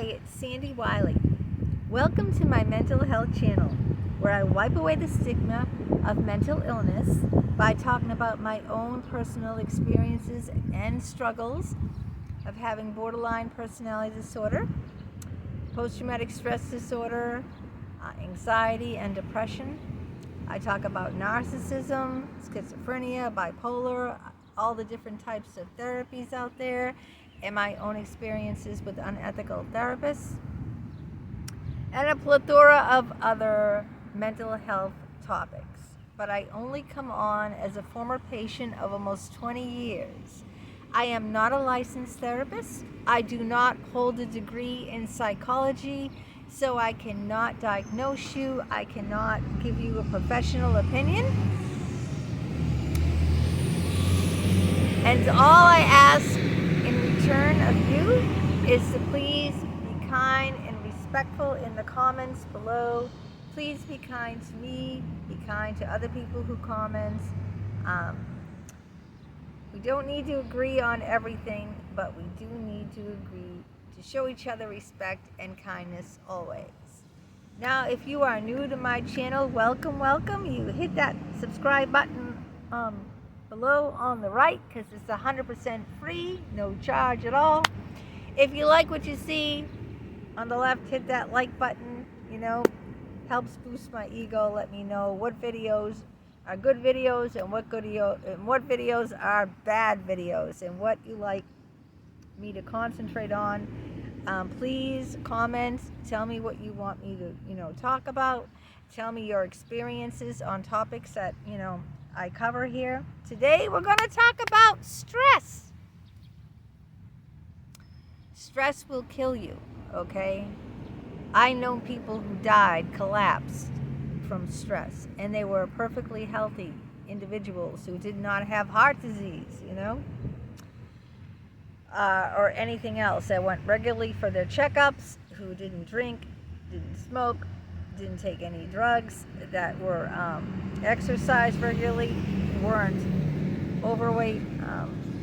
it's Sandy Wyllie. Welcome to my mental health channel, where I wipe away the stigma of mental illness by talking about my own personal experiences and struggles of having borderline personality disorder, post-traumatic stress disorder, anxiety and depression. I talk about narcissism, schizophrenia, bipolar, all the different types of therapies out there, and my own experiences with unethical therapists, and a plethora of other mental health topics. But I only come on as a former patient of almost 20 years. I am not a licensed therapist. I do not hold a degree in psychology, so I cannot diagnose you. I cannot give you a professional opinion. And all I ask in return of you is to please be kind and respectful in the comments below. Please be kind to me, be kind to other people who comment. We don't need to agree on everything, but we do need to agree to show each other respect and kindness always. Now, if you are new to my channel, welcome. You hit that subscribe button below on the right, because it's 100% free, no charge at all. If you like what you see on the left, hit that like button. Helps boost my ego. Let me know what videos are good videos and what videos are bad videos, and what you like me to concentrate on. Please comment. Tell me what you want me to talk about. Tell me your experiences on topics that I cover here. Today we're going to talk about stress. Stress will kill you, okay? I know people who died, collapsed from stress, and they were perfectly healthy individuals who did not have heart disease, or anything else, that went regularly for their checkups, who didn't drink, didn't smoke, didn't take any drugs, that were exercised regularly, weren't overweight,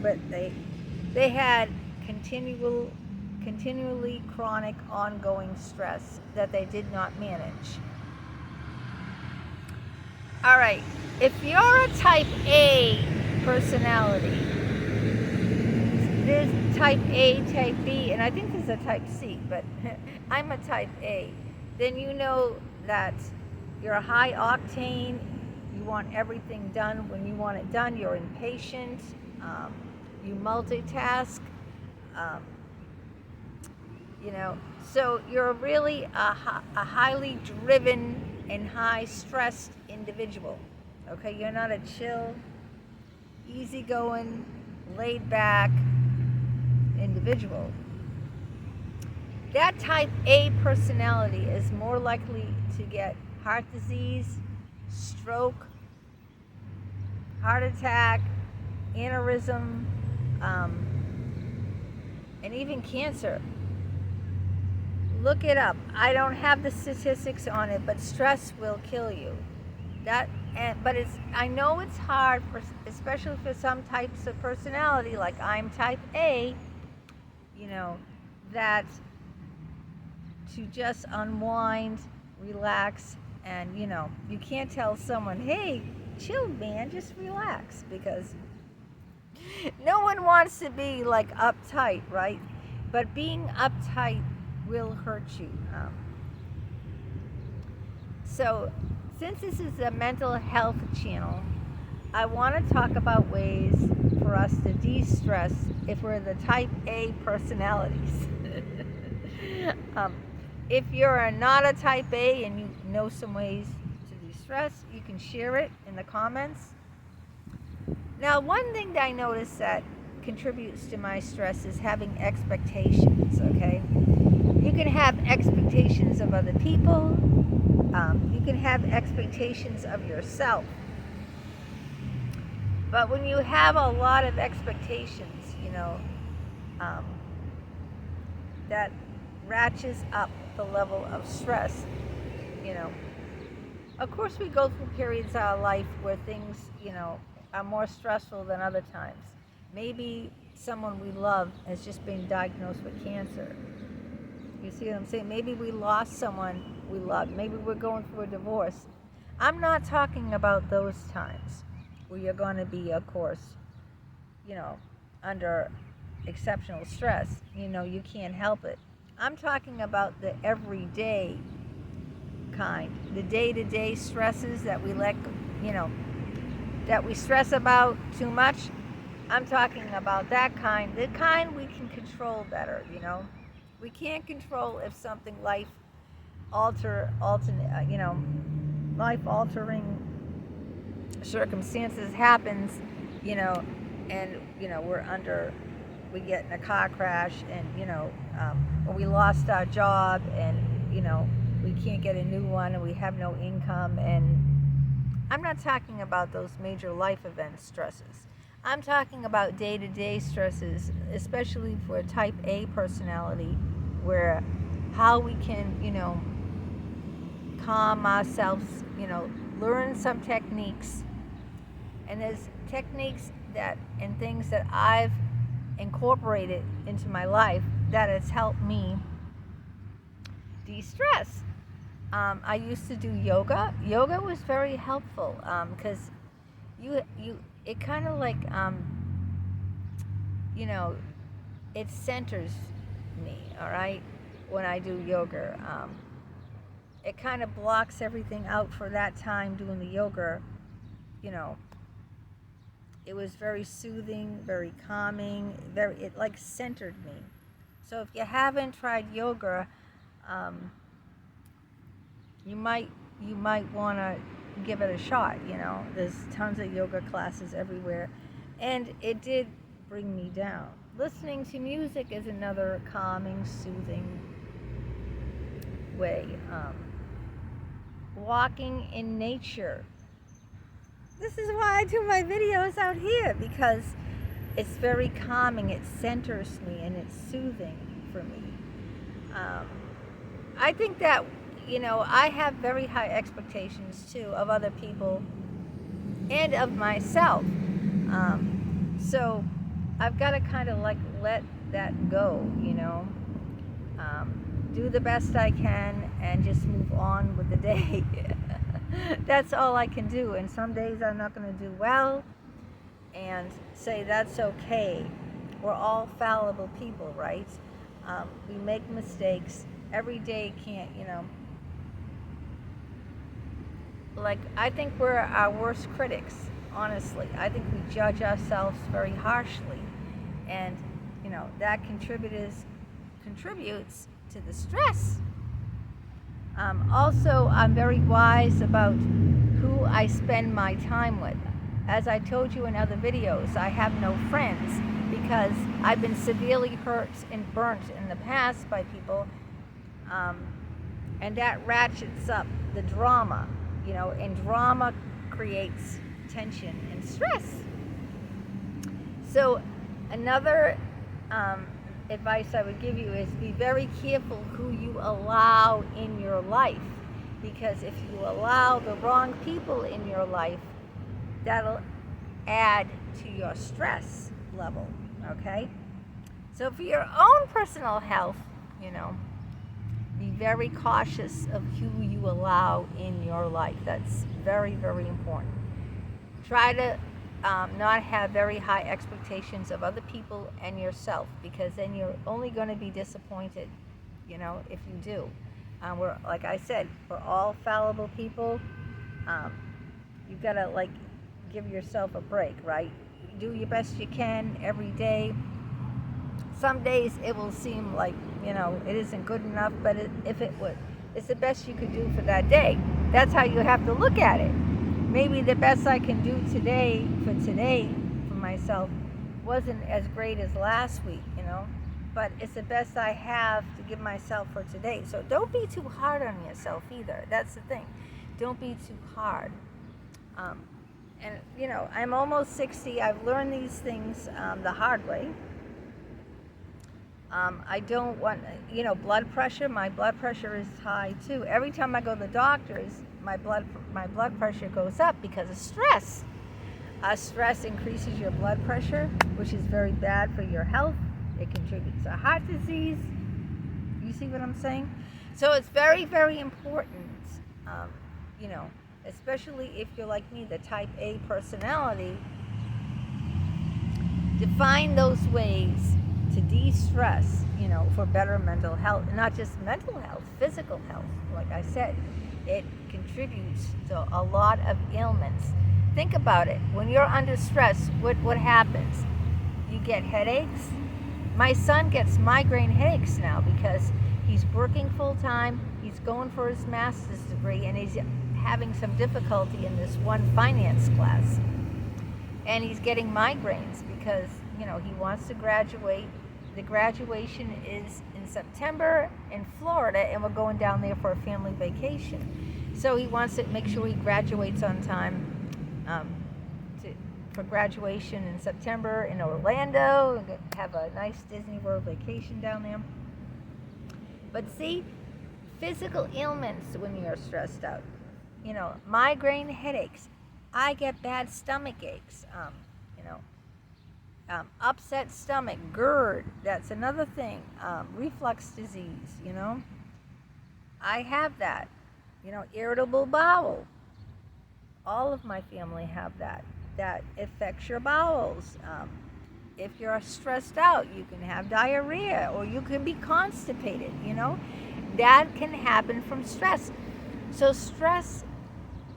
but they had continually chronic ongoing stress that they did not manage. All right, if you're a type A personality, there's type A, type B, and I think there's a type C, but I'm a type A. Then you know that you're a high octane, you want everything done when you want it done, you're impatient, you multitask, so you're really a highly driven and high stressed individual, okay? You're not a chill, easygoing, laid back individual. That type A personality is more likely to get heart disease, stroke, heart attack, aneurysm, and even cancer. Look it up. I don't have the statistics on it, but stress will kill you. I know it's hard, especially for some types of personality, like I'm type A, that to just unwind, relax, and you can't tell someone, hey, chill, man, just relax, because no one wants to be like uptight, right? But being uptight will hurt you. So since this is a mental health channel, I want to talk about ways for us to de-stress if we're the type A personalities. If you're not a type A and you know some ways to de-stress, you can share it in the comments. Now, one thing that I noticed that contributes to my stress is having expectations, okay? You can have expectations of other people. You can have expectations of yourself. But when you have a lot of expectations, that ratchets up the level of stress, Of course, we go through periods of our life where things, are more stressful than other times. Maybe someone we love has just been diagnosed with cancer. You see what I'm saying? Maybe we lost someone we loved. Maybe we're going through a divorce. I'm not talking about those times where you're going to be, of course, under exceptional stress. You can't help it. I'm talking about the everyday kind, the day-to-day stresses that we that we stress about too much. I'm talking about that kind, the kind we can control better. We can't control if something life-altering circumstances happens, and we get in a car crash, and or we lost our job, and we can't get a new one, and we have no income. And I'm not talking about those major life event stresses. I'm talking about day-to-day stresses, especially for a type A personality, where how we can calm ourselves, learn some techniques. And there's techniques and things that I've incorporated into my life that has helped me de-stress. I used to do yoga. Yoga was very helpful because it kind of like it centers me. All right, when I do yoga, it kind of blocks everything out for that time doing the yoga. It was very soothing, very calming. It like centered me. So if you haven't tried yoga, you might want to give it a shot. There's tons of yoga classes everywhere, and it did bring me down. Listening to music is another calming, soothing way. Walking in nature. This is why I do my videos out here, because it's very calming. It centers me and it's soothing for me. I think that I have very high expectations too of other people and of myself. So I've got to kind of like let that go, do the best I can and just move on with the day. That's all I can do. And some days I'm not going to do well, and say that's okay. We're all fallible people, right? We make mistakes. Every day can't, I think we're our worst critics, honestly. I think we judge ourselves very harshly, and that contributes to the stress. Also, I'm very wise about who I spend my time with. As I told you in other videos, I have no friends because I've been severely hurt and burnt in the past by people, and that ratchets up the drama, and drama creates tension and stress. So another advice I would give you is be very careful who you allow in your life, because if you allow the wrong people in your life, that'll add to your stress level, okay? So for your own personal health, be very cautious of who you allow in your life. That's very, very important. Try to not have very high expectations of other people and yourself, because then you're only going to be disappointed, if you do. Like I said, we're all fallible people. You've got to give yourself a break, right? Do your best you can every day. Some days it will seem like it isn't good enough, but it's the best you could do for that day. That's how you have to look at it. Maybe the best I can do today for myself wasn't as great as last week, but it's the best I have to give myself for today. So don't be too hard on yourself either. That's the thing. Don't be too hard. And I'm almost 60. I've learned these things the hard way. I don't want, blood pressure. My blood pressure is high too. Every time I go to the doctors, my blood pressure goes up because of stress. Stress increases your blood pressure, which is very bad for your health. It contributes to heart disease. You You see what I'm saying? So it's very, very important, you know, especially if you're like me, the type A personality, to find those ways to de-stress, you know, for better mental health. Not just mental health, physical health. Like I said, it contributes to a lot of ailments. Think about it. When you're under stress, what happens? You get headaches. My son gets migraine headaches now because he's working full time, he's going for his master's degree, and he's having some difficulty in this one finance class. And he's getting migraines because, you know, he wants to graduate. The graduation is in September in Florida, and we're going down there for a family vacation. So he wants to make sure he graduates on time for graduation in September in Orlando, and have a nice Disney World vacation down there. But see, physical ailments when you're stressed out. You know, migraine headaches. I get bad stomach aches. You know, upset stomach, GERD. That's another thing. Reflux disease. You know, I have that. You know, irritable bowel. All of my family have that. That affects your bowels. If you're stressed out, you can have diarrhea, or you can be constipated, you know. That can happen from stress. So stress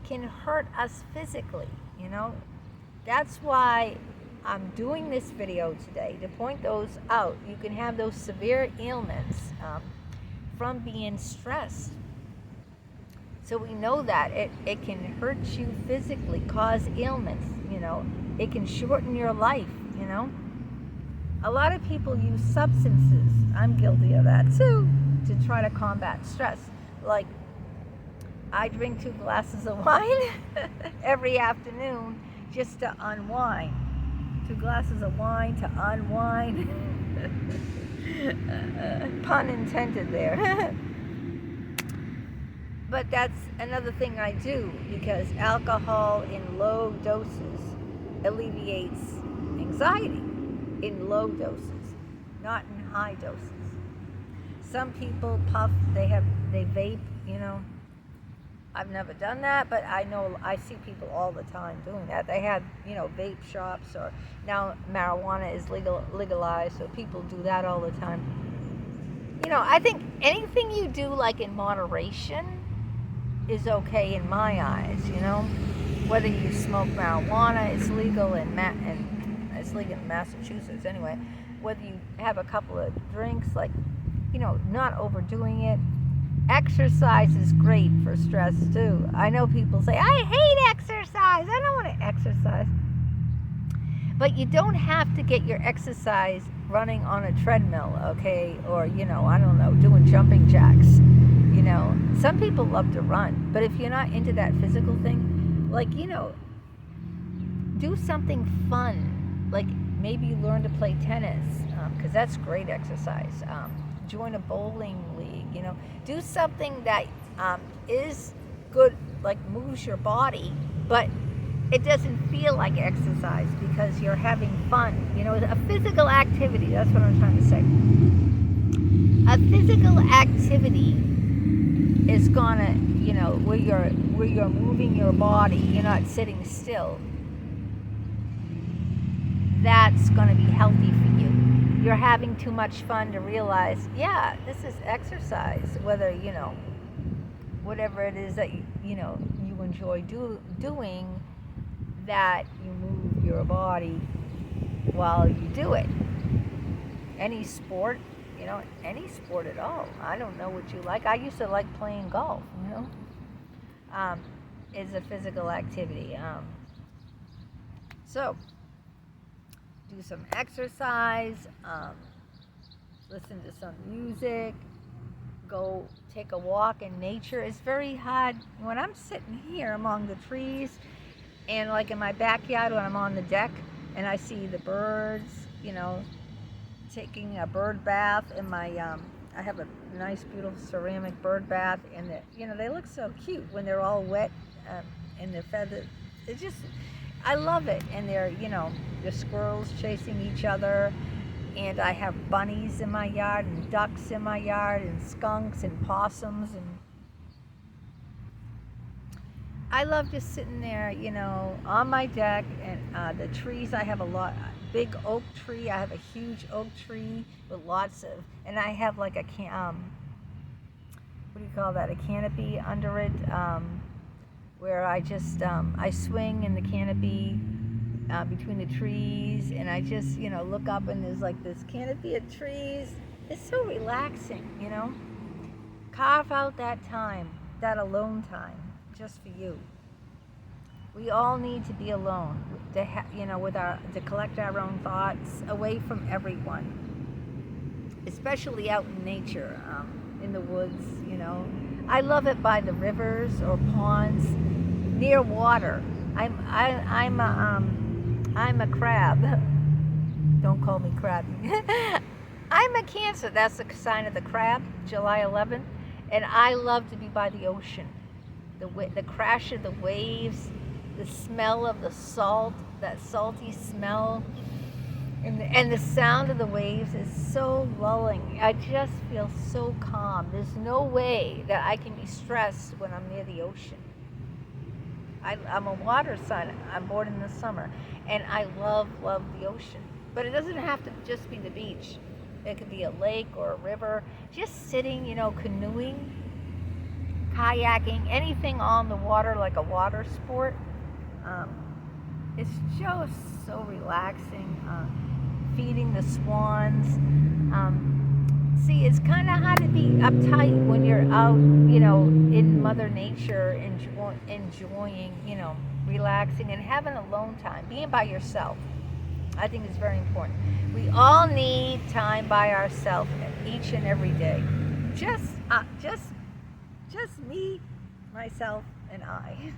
can hurt us physically, you know. That's why I'm doing this video today, to point those out. You can have those severe ailments from being stressed. So we know that it can hurt you physically, cause ailments, you know. It can shorten your life, you know. A lot of people use substances, I'm guilty of that too, to try to combat stress. Like, I drink 2 glasses of wine every afternoon just to unwind. 2 glasses of wine to unwind. Pun intended there. But that's another thing I do, because alcohol in low doses alleviates anxiety in low doses, not in high doses. Some people puff, they vape, you know. I've never done that, but I know, I see people all the time doing that. They have, you know, vape shops, or now marijuana is legalized, so people do that all the time. You know, I think anything you do like in moderation is okay in my eyes, you know. Whether you smoke marijuana, it's legal it's legal in Massachusetts anyway. Whether you have a couple of drinks, like, you know, not overdoing it. Exercise is great for stress too. I know people say, I hate exercise, I don't want to exercise. But you don't have to get your exercise running on a treadmill, okay? Or, you know, I don't know, doing jumping jacks. You know, some people love to run, but if you're not into that physical thing, like, you know, do something fun. Like, maybe learn to play tennis, because that's great exercise. Join a bowling league, you know. Do something that is good, like moves your body, but it doesn't feel like exercise because you're having fun. You know, a physical activity, that's what I'm trying to say. A physical activity is gonna, you know, where you're moving your body, you're not sitting still. That's gonna be healthy for you. You're having too much fun to realize, yeah, this is exercise. Whether, you know, whatever it is that you know you enjoy doing, that you move your body while you do it. Any sport, you know, any sport at all. I don't know what you like. I used to like playing golf, you know. Is a physical activity. So, do some exercise, listen to some music, go take a walk in nature. It's very hard when I'm sitting here among the trees, and like in my backyard when I'm on the deck and I see the birds, you know, taking a bird bath in my, I have a nice beautiful ceramic bird bath, and you know, they look so cute when they're all wet and their feathers. It's just, I love it. And they're, you know, the squirrels chasing each other, and I have bunnies in my yard and ducks in my yard and skunks and possums, and I love just sitting there, on my deck, and the trees. I have a lot, big oak tree. I have a huge oak tree with lots of, and I have like a what do you call that? A canopy under it, where I just I swing in the canopy between the trees, and I just look up, and there's like this canopy of trees. It's so relaxing, Carve out that time, that alone time, just for you. We all need to be alone, to collect our own thoughts, away from everyone, especially out in nature, in the woods. I love it by the rivers or ponds, near water. I'm a crab. Don't call me crabby. I'm a Cancer. That's the sign of the crab, July 11th, and I love to be by the ocean. The crash of the waves, the smell of the salt, that salty smell, and the sound of the waves is so lulling. I just feel so calm. There's no way that I can be stressed when I'm near the ocean. I'm a water sign. I'm born in the summer, and I love the ocean. But it doesn't have to just be the beach. It could be a lake or a river. Just sitting, canoeing, kayaking, anything on the water, like a water sport. It's just so relaxing. Feeding the swans. See, it's kind of hard to be uptight when you're out, in Mother Nature, enjoying, relaxing and having alone time, being by yourself. I think it's very important. We all need time by ourselves each and every day. Just me, myself, and I.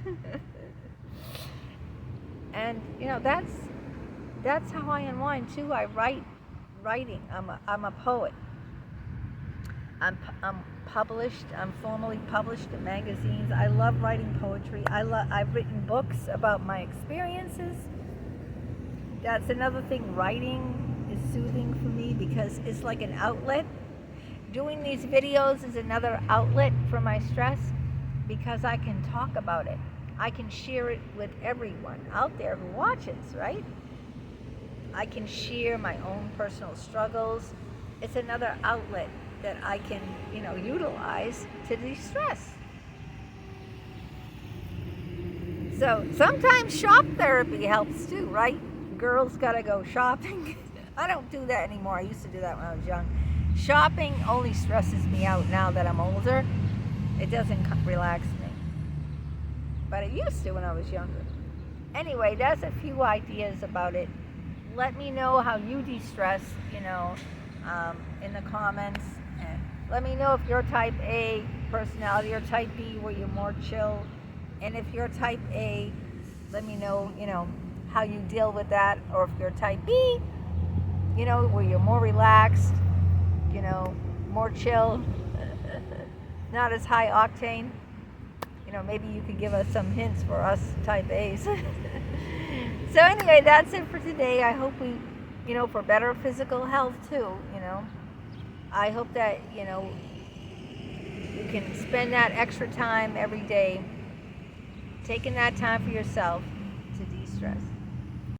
And that's how I unwind too. I writing. I'm a poet. I'm published. I'm formally published in magazines. I love writing poetry. I've written books about my experiences. That's another thing. Writing is soothing for me because it's like an outlet. Doing these videos is another outlet for my stress because I can talk about it. I can share it with everyone out there who watches, right? I can share my own personal struggles. It's another outlet that I can, utilize to de-stress. So sometimes shop therapy helps too, right? Girls gotta go shopping. I don't do that anymore. I used to do that when I was young. Shopping only stresses me out now that I'm older. It doesn't relax me. But it used to when I was younger. Anyway, that's a few ideas about it. Let me know how you de-stress, in the comments. And let me know if you're type A personality or type B where you're more chill. And if you're type A, let me know, how you deal with that. Or if you're type B, where you're more relaxed, more chill, not as high octane. Maybe you could give us some hints for us type A's. So anyway, that's it for today. I hope we, for better physical health too, I hope that, you can spend that extra time every day, taking that time for yourself to de-stress.